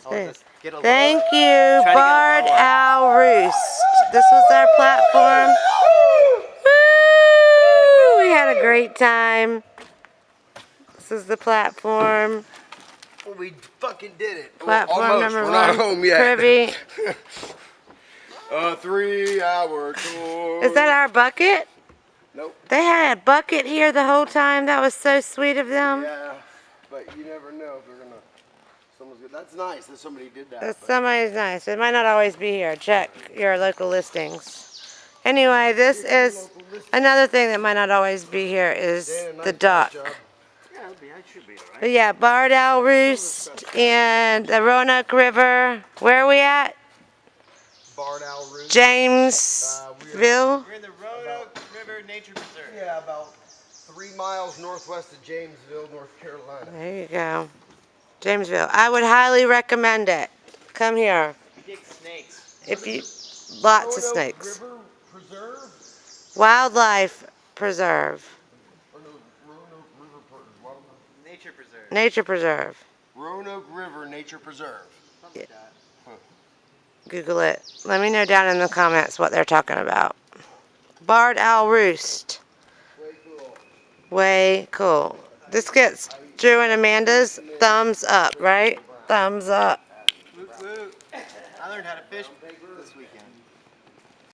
Thank you, Barred Owl Roost. This was our platform. Woo! We had a great time. This is the platform. We fucking did it. Platform Almost. number We're one. not home yet. Privy. A 3-hour tour. Is that our bucket? Nope. They had a bucket here the whole time. That was so sweet of them. Yeah, but you never know if they're gonna. Someone's good. That's nice that somebody did that. Somebody's nice. It might not always be here. Check your local listings. Anyway, this is another thing that might not always be here is the dock. But yeah, Barred Owl Roost and the Roanoke River. Where are we at? Barred Owl Roost. Jamesville. We're in the Roanoke River Nature Preserve. Yeah, about 3 miles northwest of Jamesville, North Carolina. There you go. Jamesville. I would highly recommend it. Come here. We dig snakes. If you, lots of snakes. River Preserve? Wildlife Preserve. Nature Preserve. Nature Preserve. Roanoke River Nature Preserve. Something like that. Google it. Let me know down in the comments what they're talking about. Barred Owl Roost. Way cool. Way cool. This gets Drew and Amanda's thumbs up, right? Thumbs up. Woot woot. I learned how to fish